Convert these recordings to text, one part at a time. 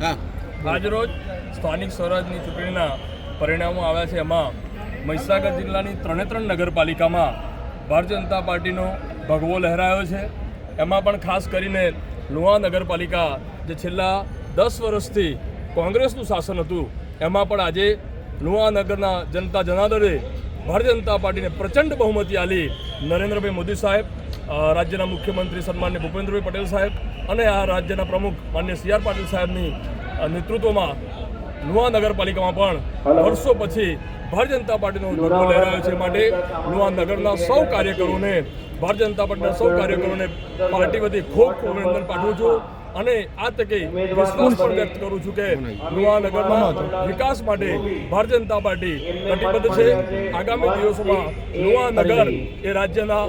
આજરોજ સ્થાનિક સ્વરાજની ચૂંટણીના પરિણામો આવ્યા છે। એમાં મહીસાગર જિલ્લાની 3 નગરપાલિકામાં ભારતીય જનતા પાર્ટીનો ભગવો લહેરાયો છે। એમાં પણ ખાસ કરીને લુણા નગરપાલિકા જે છેલ્લા 10 વર્ષથી કોંગ્રેસનું શાસન હતું, એમાં પણ આજે લુણા નગરના જનતા જનાર્દને ભારતીય જનતા પાર્ટીને પ્રચંડ બહુમતી આલી નરેન્દ્રભાઈ મોદી સાહેબ, રાજ્યના મુખ્યમંત્રી સન્માનીય ભૂપેન્દ્રભાઈ પટેલ સાહેબ અને આ રાજ્યના પ્રમુખ માનનીય સી આર પાટીલ સાહેબની નેતૃત્વમાં લુણા નગરપાલિકામાં પણ વર્ષો પછી ભારતીય જનતા પાર્ટીનો ભગવો લહેરાયો છે। માટે લુણા નગરના સૌ કાર્યકરોને, ભારતીય જનતા પાર્ટીના સૌ કાર્યકરોને પાર્ટી વતી ખૂબ ખૂબ અભિનંદન પાઠવું છું અને આ તકે વિશ્વાસ પણ વ્યક્ત કરું છું કે લુણા નગરના વિકાસ માટે ભારતીય જનતા પાર્ટી કટિબદ્ધ છે। આગામી દિવસોમાં લુણા નગર એ રાજ્યના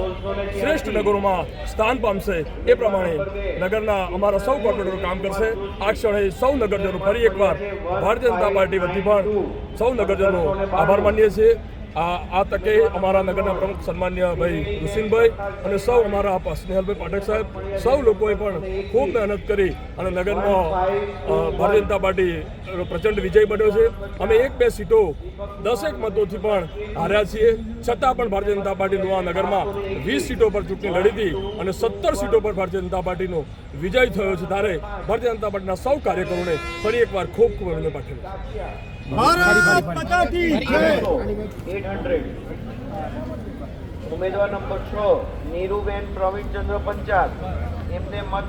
શ્રેષ્ઠ નગરોમાં સ્થાન પામશે, એ પ્રમાણે નગરના અમારા સૌ કોર્પોરેટરો કામ કરશે। આ ક્ષણે સૌ નગરજનો ફરી એકવાર ભારતીય જનતા પાર્ટી વતી પણ સૌ નગરજનો આભાર માનીએ છીએ। આ તકે અમારા નગરના પ્રમુખ સન્માનીય ભાઈ રુસિનભાઈ અને સૌ અમારા સ્નેહલભાઈ પાઠક સાહેબ, સૌ લોકોએ પણ ખૂબ મહેનત કરી અને નગરમાં ભારતીય જનતા પાર્ટી પ્રચંડ વિજય બન્યો છે। અમે 1-2 સીટો 10 મતોથી પણ હાર્યા છીએ, છતાં પણ ભારતીય જનતા પાર્ટી લુણા નગરમાં 20 સીટો પર ચૂંટણી લડી હતી અને 17 સીટો પર ભારતીય જનતા પાર્ટીનો વિજય થયો છે। ત્યારે ભારતીય જનતા પાર્ટીના સૌ કાર્યકરોને ફરી એકવાર ખૂબ ખૂબ અભિનંદન પાઠવું। ભારત માતા કી જય। 800 ઉમેદવાર નંબર 6 નીરુબેન પ્રવીણચંદ્ર પંચાલ, એમને મત